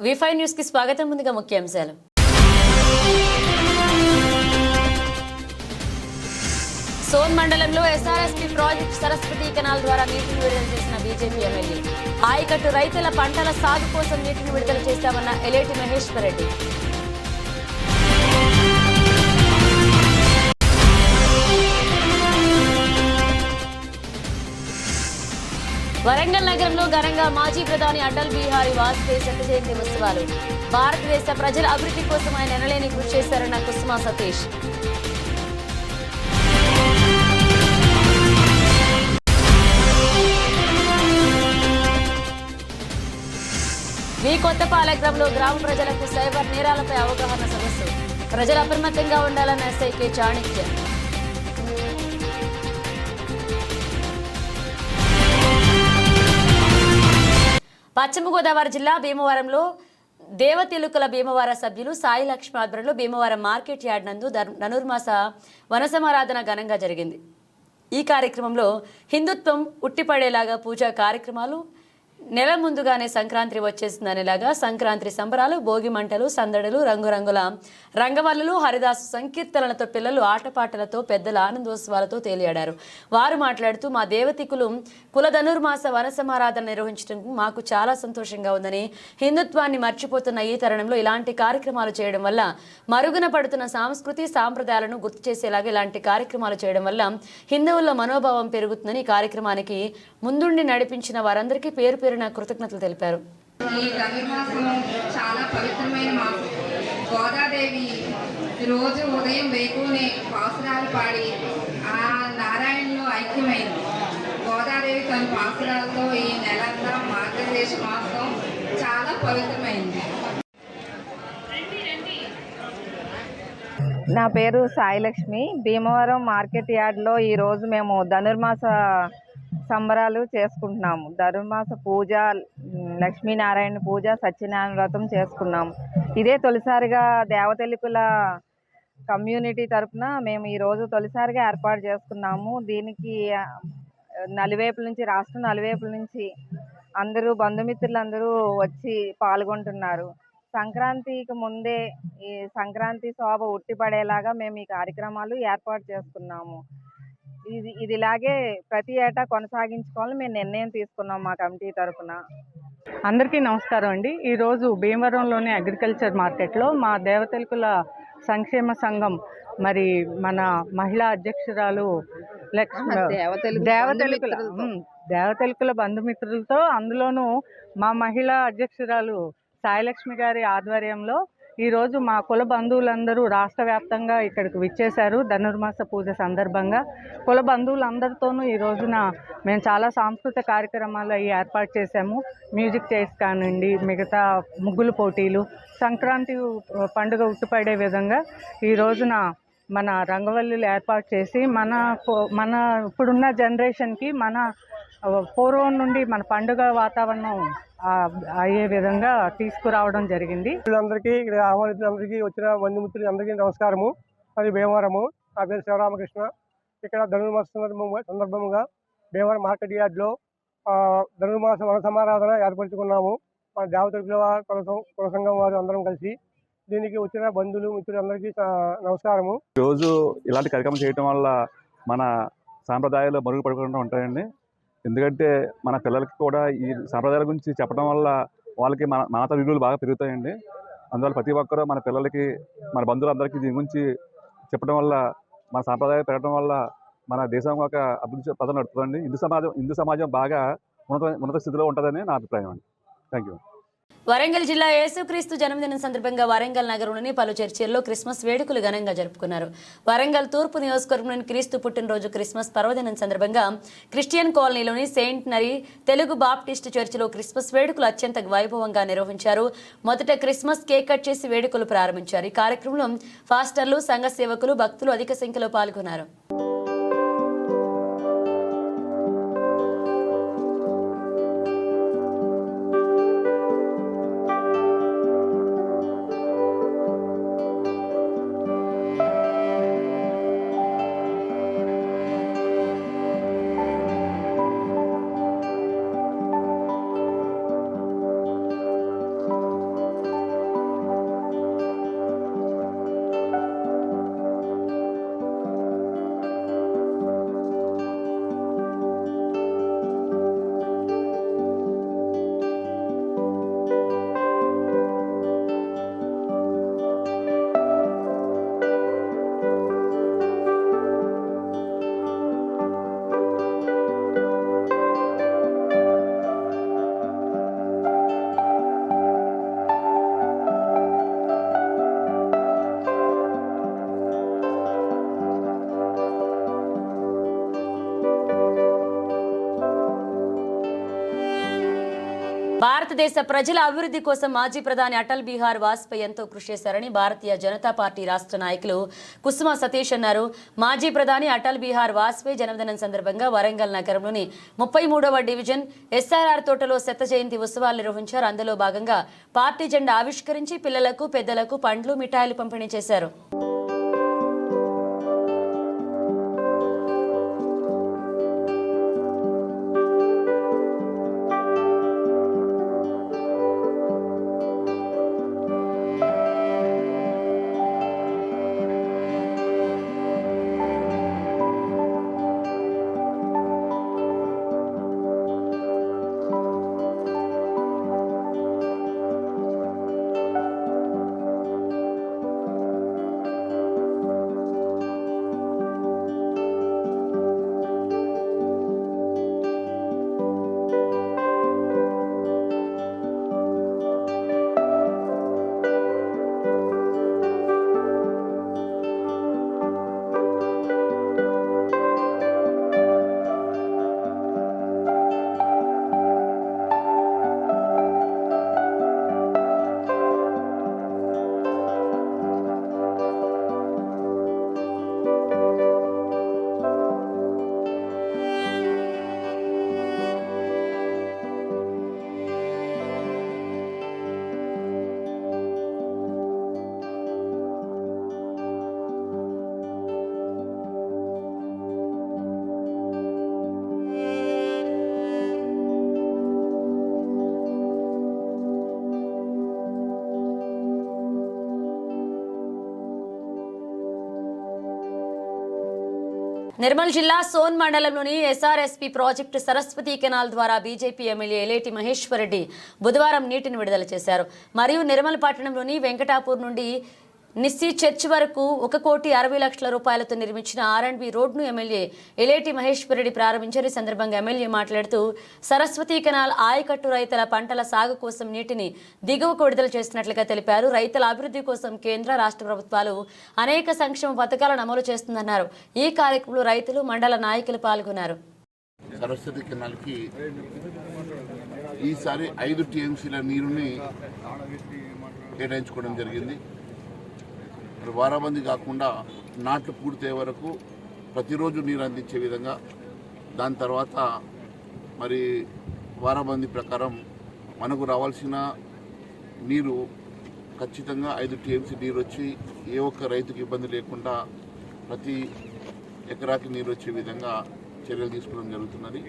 వి5 news కి స్వాగతం. ముందుగా ముఖ్యాంశాలు. సోన్ మండలంలో ఎస్ఆర్ఎస్పీ ప్రాజెక్ట్ సరస్వతి కెనాల్ ద్వారా నీటిని విడుదల చేసిన బీజేపీ ఎమ్మెల్యే. ఆయకట్టు రైతుల పంటల సాగు కోసం నీటిని విడుదల చేస్తామన్న ఎలేటి మహేశ్వర్ రెడ్డి. వరంగల్ నగరంలో ఘనంగా మాజీ ప్రధాని అటల్ బిహారీ వాజ్పేయి శత జయంతి ఉత్సవాలు. భారతదేశ ప్రజల అభివృద్ధి కోసం ఆయన ఎనలేని కృషి చేశారన్న కుసుమా సతీష్. కొత్తపాలెంలో గ్రామ ప్రజలకు సైబర్ నేరాలపై అవగాహన సదస్సు. ప్రజలు అప్రమత్తంగా ఉండాలన్న ఎస్ఐ కె చాణిక్య. పశ్చిమ గోదావరి జిల్లా భీమవరంలో దేవతెలుకల భీమవర సభ్యులు సాయి లక్ష్మి ఆధ్వర్యంలో భీమవరం మార్కెట్ యార్డ్ నందు ధనుర్మాస వనసమారాధన ఘనంగా జరిగింది. ఈ కార్యక్రమంలో హిందుత్వం ఉట్టిపడేలాగా పూజా కార్యక్రమాలు, నెల ముందుగానే సంక్రాంతి వచ్చేసిందనేలాగా సంక్రాంతి సంబరాలు, భోగి మంటలు, సందడులు, రంగురంగుల రంగవల్లులు, హరిదాసు సంకీర్తనలతో పిల్లలు ఆటపాటలతో, పెద్దల ఆనందోత్సవాలతో తేలియాడారు. వారు మాట్లాడుతూ మా దేవతికులు కుల ధనుర్మాస వనసమారాధన నిర్వహించడం మాకు చాలా సంతోషంగా ఉందని, హిందుత్వాన్ని మర్చిపోతున్న ఈ తరుణంలో ఇలాంటి కార్యక్రమాలు చేయడం వల్ల మరుగున పడుతున్న సంస్కృతి సాంప్రదాయాలను గుర్తు చేసేలాగా ఇలాంటి కార్యక్రమాలు చేయడం వల్ల హిందువుల మనోభావం పెరుగుతుందని కార్యక్రమానికి ముందుండి నడిపించిన వారందరికీ పేరు పేరున కృతజ్ఞతలు తెలిపారు. ఈ ధనుర్మాసం చాలా పవిత్రమైన మాసం. గోదాదేవి రోజు ఉదయం వేకునే పాసురాలు పాడి ఆ నారాయణలో ఐక్యమైంది. గోదాదేవి తన పాసురాలతో ఈ నెలంతా మార్గశీర్ష మాసం చాలా పవిత్రమైంది. నా పేరు సాయిలక్ష్మి. భీమవరం మార్కెట్ యార్డ్లో ఈరోజు మేము ధనుర్మాస సంబరాలు చేసుకుంటున్నాము. ధనుర్మాస పూజ, లక్ష్మీనారాయణ పూజ, సత్యనారాయణ వ్రతం చేసుకున్నాము. ఇదే తొలిసారిగా దేవతెలుకల కమ్యూనిటీ తరఫున మేము ఈరోజు తొలిసారిగా ఏర్పాటు చేసుకున్నాము. దీనికి నలువైపుల నుంచి, రాష్ట్రం నలువైపుల నుంచి అందరూ బంధుమిత్రులందరూ వచ్చి పాల్గొంటున్నారు. సంక్రాంతికి ముందే ఈ సంక్రాంతి శోభ ఉట్టిపడేలాగా మేము ఈ కార్యక్రమాలు ఏర్పాటు చేసుకున్నాము. ఇది ఇలాగే ప్రతి ఏటా కొనసాగించుకోవాలని మేము నిర్ణయం తీసుకున్నాం మా కమిటీ తరఫున. అందరికీ నమస్కారం అండి. ఈరోజు భీమవరంలోని అగ్రికల్చర్ మార్కెట్లో మా దేవతెలుకల సంక్షేమ సంఘం మరి మన మహిళా అధ్యక్షురాలు దేవతెలుకల బంధుమిత్రులతో, అందులోనూ మా మహిళా అధ్యక్షురాలు సాయిలక్ష్మి గారి ఆధ్వర్యంలో ఈరోజు మా కుల బంధువులందరూ రాష్ట్ర వ్యాప్తంగా ఇక్కడికి విచ్చేశారు. ధనుర్మాస పూజ సందర్భంగా కుల బంధువులందరితోనూ ఈ రోజున మేము చాలా సాంస్కృతిక కార్యక్రమాలు అవి ఏర్పాటు చేశాము. మ్యూజిక్ చైర్స్ కానివ్వండి, మిగతా ముగ్గులు పోటీలు, సంక్రాంతి పండుగ ఉట్టుపడే విధంగా ఈ రోజున మన రంగవల్లులు ఏర్పాటు చేసి మన ఇప్పుడున్న జనరేషన్కి మన పూర్వం నుండి మన పండుగ వాతావరణం అయ్యే విధంగా తీసుకురావడం జరిగింది. అందరికీ ఇక్కడ ఆహ్వానితులందరికీ, వచ్చిన బంధుమిత్రులు అందరికీ నమస్కారము. అది భీమవరము. నా పేరు శివరామకృష్ణ. ఇక్కడ ధనుర్మాస సందర్భంగా భీమవరం మార్కెట్ యార్డ్లో ధనుర్మాస వన సమారాధన ఏర్పరచుకున్నాము. మన దేవతెలుకల కుల సంఘం వారు అందరం కలిసి. దీనికి వచ్చిన బంధువులు మిత్రులు అందరికీ నమస్కారము. రోజు ఇలాంటి కార్యక్రమం చేయటం వల్ల మన సాంప్రదాయాలు మరుగుపడకుండా ఉంటాయండి. ఎందుకంటే మన పిల్లలకి కూడా ఈ సాంప్రదాయాల గురించి చెప్పడం వల్ల వాళ్ళకి మనత విలువలు బాగా పెరుగుతాయండి. అందువల్ల ప్రతి ఒక్కరూ మన పిల్లలకి, మన బంధువులందరికీ దీని గురించి చెప్పడం వల్ల మన సాంప్రదాయం పెరగడం వల్ల మన దేశం ఒక అభివృద్ధి పదం నడుపుతుందండి. హిందూ సమాజం బాగా ఉన్నత స్థితిలో ఉంటుందని నా అభిప్రాయం అండి. Thank you. వరంగల్ జిల్లా యేసుక్రీస్తు జన్మదినం సందర్భంగా వరంగల్ నగరంలోని పలు చర్చిల్లో క్రిస్మస్ వేడుకలు ఘనంగా జరుపుకున్నారు. వరంగల్ తూర్పు నియోజకవర్గంలోని క్రీస్తు పుట్టినరోజు క్రిస్మస్ పర్వదినం సందర్భంగా క్రిస్టియన్ కాలనీలోని సెయింట్ నరీ తెలుగు బాప్టిస్ట్ చర్చిలో క్రిస్మస్ వేడుకలు అత్యంత వైభవంగా నిర్వహించారు. మొదట క్రిస్మస్ కేక్ కట్ చేసి వేడుకలు ప్రారంభించారు. ఈ కార్యక్రమంలో పాస్టర్లు, సంఘ సేవకులు, భక్తులు అధిక సంఖ్యలో పాల్గొన్నారు. భారతదేశ ప్రజల అభివృద్ధి కోసం మాజీ ప్రధాని అటల్ బిహారీ వాజ్పేయి ఎంతో కృషి చేశారని భారతీయ జనతా పార్టీ రాష్ట్ర నాయకులు కుసుమ సతీష్ అన్నారు. మాజీ ప్రధాని అటల్ బిహారీ వాజ్పేయి జన్మదినం సందర్భంగా వరంగల్ నగరంలోని 33వ డివిజన్ ఎస్ఆర్ఆర్ తోటలో శత జయంతి ఉత్సవాలు నిర్వహించారు. అందులో భాగంగా పార్టీ జెండా ఆవిష్కరించి పిల్లలకు పెద్దలకు పండ్లు మిఠాయిలు పంపిణీ చేశారు. నిర్మల్ జిల్లా సోన్ మండలంలోని ఎస్ఆర్ఎస్పీ ప్రాజెక్టు సరస్వతి కెనాల్ ద్వారా బీజేపీ ఎమ్మెల్యే ఎలేటి మహేశ్వర్ రెడ్డి బుధవారం నీటిని విడుదల చేశారు. మరియు నిర్మల్ పట్టణంలోని వెంకటాపూర్ నుండి నిస్సీ చర్చ్ వరకు 1,60,00,000 రూపాయలతో నిర్మించిన R&B రోడ్ను ఎమ్మెల్యే ఎలేటి మహేశ్వర్ రెడ్డి ప్రారంభించారు. ఈ సందర్భంగా ఎమ్మెల్యే మాట్లాడుతూ సరస్వతి కెనాల్ ఆయకట్టు రైతుల పంటల సాగు కోసం నీటిని దిగువకు విడుదల చేస్తున్నట్లుగా తెలిపారు. రైతుల అభివృద్ధి కోసం కేంద్ర రాష్ట్ర ప్రభుత్వాలు అనేక సంక్షేమ పథకాలను అమలు చేస్తుందన్నారు. ఈ కార్యక్రమంలో రైతులు మండల నాయకులు పాల్గొన్నారు. సరస్వతి కెనాల్కి ఈసారి 5 TMCల నీరుని కేటాయించుకోవడం జరిగింది. వారాబందీ కాకుండా నాట్లు పూర్తయ్యే వరకు ప్రతిరోజు నీరు అందించే విధంగా, దాని తర్వాత మరి వారాబందీ ప్రకారం మనకు రావాల్సిన నీరు ఖచ్చితంగా 5 TMC నీరు వచ్చి ఏ ఒక్క రైతుకి ఇబ్బంది లేకుండా ప్రతి ఎకరాకి నీరు వచ్చే విధంగా చర్యలు తీసుకోవడం జరుగుతున్నది.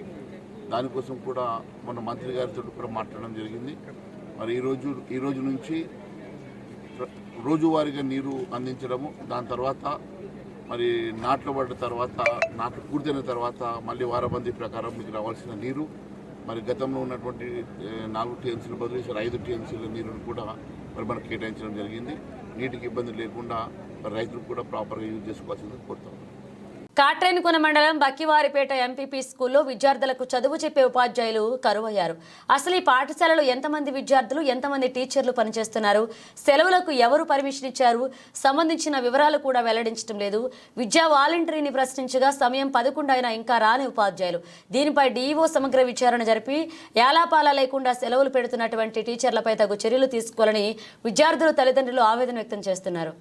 దానికోసం కూడా మన మంత్రి గారితో కూడా మాట్లాడడం జరిగింది. మరి ఈరోజు నుంచి రోజువారీగా నీరు అందించడము, దాని తర్వాత మరి నాట్లు పడ్డ తర్వాత నాట్లు పూర్తయిన తర్వాత మళ్ళీ వారబందీ ప్రకారం మీకు రావాల్సిన నీరు మరి గతంలో ఉన్నటువంటి 4 TMCల బదులు 5 TMCల నీరును కూడా మరి మనకు కేటాయించడం జరిగింది. నీటికి ఇబ్బంది లేకుండా మరి రైతులు కూడా ప్రాపర్గా యూజ్ చేసుకోవాల్సిందని కోరుతాం. కాట్రేనికోన మండలం బక్కివారిపేట ఎంపీపీ స్కూల్లో విద్యార్థులకు చదువు చెప్పే ఉపాధ్యాయులు కరువయ్యారు. అసలు ఈ పాఠశాలలో ఎంతమంది విద్యార్థులు, ఎంతమంది టీచర్లు పనిచేస్తున్నారు, సెలవులకు ఎవరు పర్మిషన్ ఇచ్చారు, సంబంధించిన వివరాలు కూడా వెల్లడించడం లేదు. విద్యా వాలంటీర్ని ప్రశ్నించగా సమయం 11 అయినా ఇంకా రాని ఉపాధ్యాయులు. దీనిపై డీఈఓ సమగ్ర విచారణ జరిపి ఏలాపాలా లేకుండా సెలవులు పెడుతున్నటువంటి టీచర్లపై తగు చర్యలు తీసుకోవాలని విద్యార్థులు తల్లిదండ్రులు ఆవేదన వ్యక్తం చేస్తున్నారు.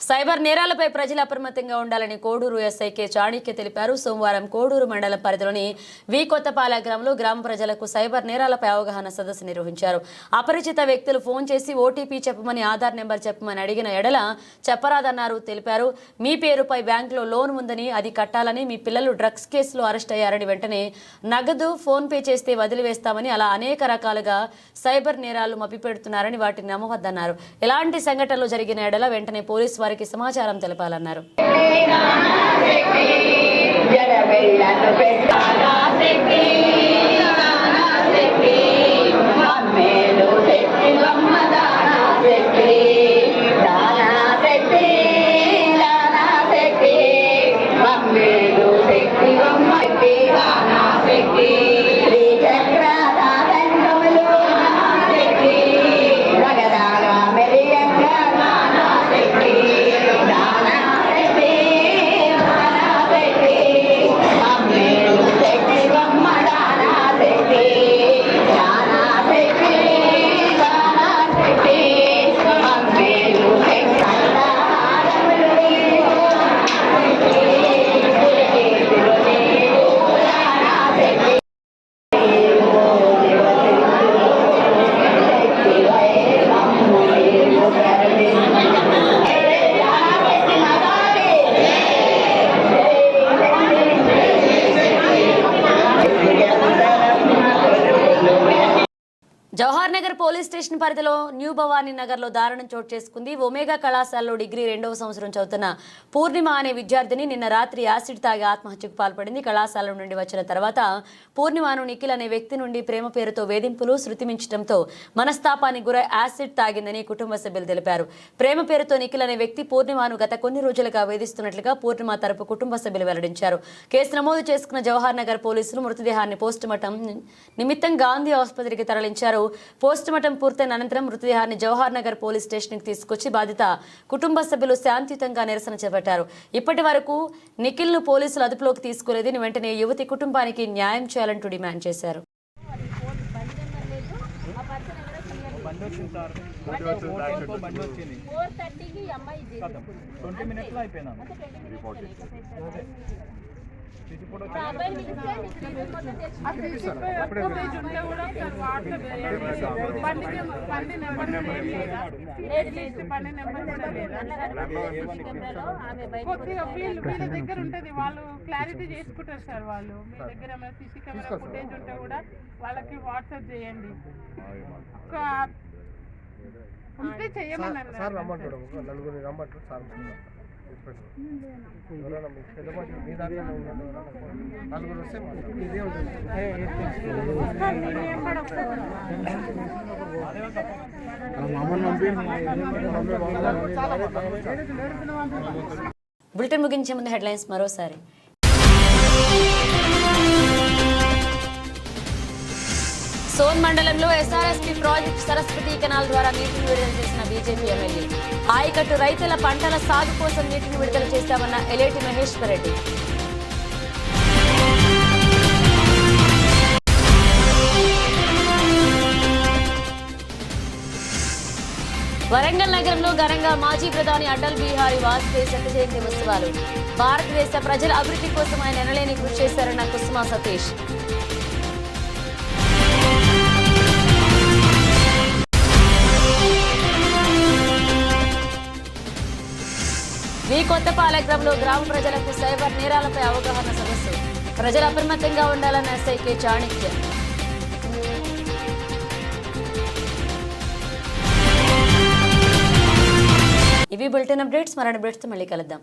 సైబర్ నేరాలపై ప్రజలు అప్రమత్తంగా ఉండాలని కోడూరు ఎస్ఐ కె చాణిక్య తెలిపారు. సోమవారం కోడూరు మండలం పరిధిలోని వి కొత్తపాల గ్రామంలో గ్రామ ప్రజలకు సైబర్ నేరాలపై అవగాహన సదస్సు నిర్వహించారు. అపరిచిత వ్యక్తులు ఫోన్ చేసి ఓటీపీ చెప్పమని, ఆధార్ నెంబర్ చెప్పమని అడిగిన ఎడల చెప్పరాదన్నారు తెలిపారు. మీ పేరుపై బ్యాంకులో లోన్ ఉందని అది కట్టాలని, మీ పిల్లలు డ్రగ్స్ కేసులో అరెస్ట్ అయ్యారని వెంటనే నగదు ఫోన్ పే చేస్తే వదిలివేస్తామని, అలా అనేక రకాలుగా సైబర్ నేరాలు మభ్యపెడుతున్నారని వాటిని నమ్మవద్దన్నారు. ఎలాంటి సంఘటనలు జరిగిన ఎడల వెంటనే పోలీసు వారికి సమాచారం తెలపాలన్నారు. జవహర్ నగర్ పోలీస్ స్టేషన్ పరిధిలో న్యూ భవానీ నగర్ లో దారుణం చోటు చేసుకుంది. ఒమేగా కళాశాలలో డిగ్రీ 2వ సంవత్సరం చదువుతున్న పూర్ణిమ అనే విద్యార్థిని నిన్న రాత్రి యాసిడ్ తాగి ఆత్మహత్యకు పాల్పడింది. కళాశాల నుండి వచ్చిన తర్వాత పూర్ణిమను నిఖిల్ అనే వ్యక్తి నుండి ప్రేమ పేరుతో వేధింపులు, శృతిమించడంతో మనస్తాపానికి గురై యాసిడ్ తాగిందని కుటుంబ సభ్యులు తెలిపారు. ప్రేమ పేరుతో నిఖిల్ అనే వ్యక్తి పూర్ణిమను గత కొన్ని రోజులుగా వేధిస్తున్నట్లుగా పూర్ణిమ తరపు కుటుంబ సభ్యులు వెల్లడించారు. కేసు నమోదు చేసుకున్న జవహర్ నగర్ పోలీసులు మృతదేహాన్ని పోస్టుమార్టం నిమిత్తం గాంధీ ఆసుపత్రికి తరలించారు. పోస్టుమార్టం పూర్తయిన అనంతరం మృతదేహాన్ని జవహర్ నగర్ పోలీస్ స్టేషన్ కి తీసుకొచ్చి బాధిత కుటుంబ సభ్యులు శాంతియుతంగా నిరసన చేపట్టారు. ఇప్పటి వరకు నిఖిల్ ను పోలీసులు అదుపులోకి తీసుకోలేదని, వెంటనే యువతి కుటుంబానికి న్యాయం చేయాలంటూ డిమాండ్ చేశారు. దగ్గర ఉంటది, వాళ్ళు క్లారిటీ చేసుకుంటారు సార్. వాళ్ళు మీ దగ్గర ఏమైనా సీసీ కెమెరా ఫుటేజ్ ఉంటే కూడా వాళ్ళకి వాట్సాప్ చేయండి. ఉంటే చేయమన్నారు సార్. రమ్మంటాడు, నలుగురిని రమ్మంటారు సార్. నలుగురు వస్తే ఇదే ఉంటుంది. బులెటిన్ ముగించే ముందు హెడ్లైన్స్ మరోసారి. సోన్ మండలంలో ఎస్ఆర్ఎస్పీ ప్రాజెక్టు సరస్వతి కెనాల్ ద్వారా నీటిని విడుదల చేసిన బీజేపీ ఎమ్మెల్యే. ఆయకట్టు రైతుల పంటల సాగు కోసం నీటిని విడుదల చేశామన్న ఎలేటి మహేశ్వర్ రెడ్డి. వరంగల్ నగరంలో ఘనంగా మాజీ ప్రధాని అటల్ బిహారీ వాజ్పేయి శత జయంతి ఉత్సవాలు. భారతదేశ ప్రజల అభివృద్ధి కోసం ఆయన ఎనలేని కృషి చేశారన్న కుసుమా సతీష్. వి కొత్తపాలెంలో గ్రామ ప్రజలకు సైబర్ నేరాలపై అవగాహన సదస్సు. ప్రజలు అప్రమత్తంగా ఉండాలన్న ఎస్ఐ కె చాణిక్య. ఇవి బులెటిన్ అప్డేట్స్. మరిన్ని అప్డేట్స్తో మళ్ళీ కలుద్దాం.